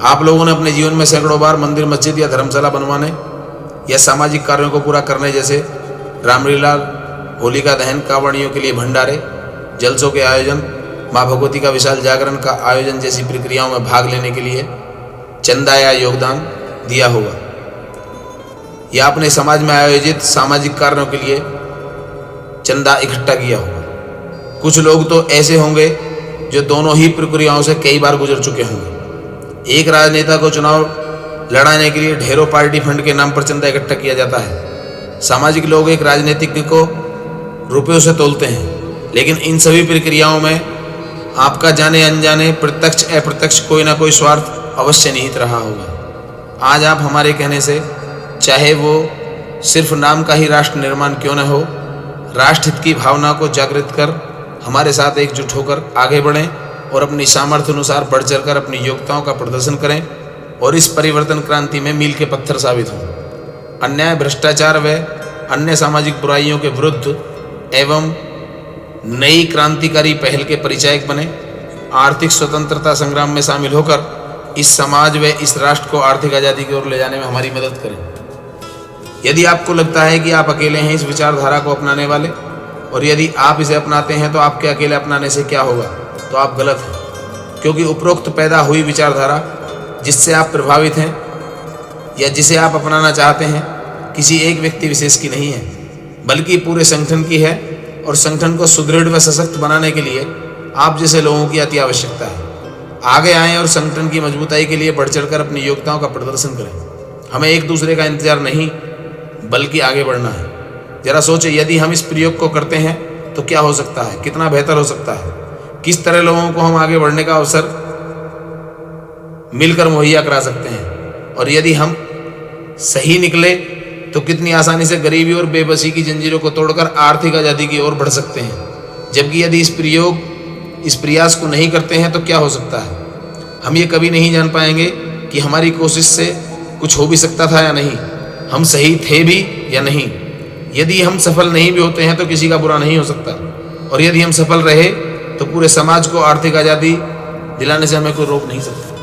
आप लोगों ने अपने जीवन में सैकड़ों बार मंदिर, मस्जिद या धर्मशाला बनवाने या सामाजिक कार्यों को पूरा करने जैसे रामलीला, होलिका दहन, कांवड़ियों के लिए भंडारे, जलसों के आयोजन, माँ भगवती का विशाल जागरण का आयोजन जैसी प्रक्रियाओं में भाग लेने के लिए चंदा या योगदान दिया होगा, या अपने समाज में आयोजित सामाजिक कार्यों के लिए चंदा इकट्ठा किया होगा। कुछ लोग तो ऐसे होंगे जो दोनों ही प्रक्रियाओं से कई बार गुजर चुके होंगे। एक राजनेता को चुनाव लड़ाने के लिए ढेरों पार्टी फंड के नाम पर चंदा इकट्ठा किया जाता है। सामाजिक लोग एक राजनीतिज्ञ को रुपयों से तोलते हैं, लेकिन इन सभी प्रक्रियाओं में आपका जाने अनजाने, प्रत्यक्ष अप्रत्यक्ष कोई ना कोई स्वार्थ अवश्य निहित रहा होगा। आज आप हमारे कहने से, चाहे वो सिर्फ नाम का ही राष्ट्र निर्माण क्यों न हो, राष्ट्र हित की भावना को जागृत कर हमारे साथ एकजुट होकर आगे बढ़ें और अपनी सामर्थ्य अनुसार बढ़ चढ़कर अपनी योग्यताओं का प्रदर्शन करें और इस परिवर्तन क्रांति में मील के पत्थर साबित हों। अन्याय, भ्रष्टाचार व अन्य सामाजिक बुराइयों के विरुद्ध एवं नई क्रांतिकारी पहल के परिचायक बने। आर्थिक स्वतंत्रता संग्राम में शामिल होकर इस समाज व इस राष्ट्र को आर्थिक आज़ादी की ओर ले जाने में हमारी मदद करें। यदि आपको लगता है कि आप अकेले हैं इस विचारधारा को अपनाने वाले, और यदि आप इसे अपनाते हैं तो आपके अकेले अपनाने से क्या होगा, तो आप गलत हैं। क्योंकि उपरोक्त पैदा हुई विचारधारा जिससे आप प्रभावित हैं या जिसे आप अपनाना चाहते हैं, किसी एक व्यक्ति विशेष की नहीं है, बल्कि पूरे संगठन की है। और संगठन को सुदृढ़ व सशक्त बनाने के लिए आप जैसे लोगों की अति आवश्यकता है। आगे आएं और संगठन की मजबूताई के लिए बढ़ चढ़कर अपनी योग्यताओं का प्रदर्शन करें। हमें एक दूसरे का इंतजार नहीं, बल्कि आगे बढ़ना है। जरा सोचें, यदि हम इस प्रयोग को करते हैं तो क्या हो सकता है, कितना बेहतर हो सकता है, किस तरह लोगों को हम आगे बढ़ने का अवसर मिलकर मुहैया करा सकते हैं। और यदि हम सही निकले तो कितनी आसानी से गरीबी और बेबसी की जंजीरों को तोड़कर आर्थिक आज़ादी की ओर बढ़ सकते हैं। जबकि यदि इस प्रयास को नहीं करते हैं तो क्या हो सकता है। हम ये कभी नहीं जान पाएंगे कि हमारी कोशिश से कुछ हो भी सकता था या नहीं, हम सही थे भी या नहीं। यदि हम सफल नहीं भी होते हैं तो किसी का बुरा नहीं हो सकता, और यदि हम सफल रहे तो पूरे समाज को आर्थिक आज़ादी दिलाने से हमें कोई रोक नहीं सकता।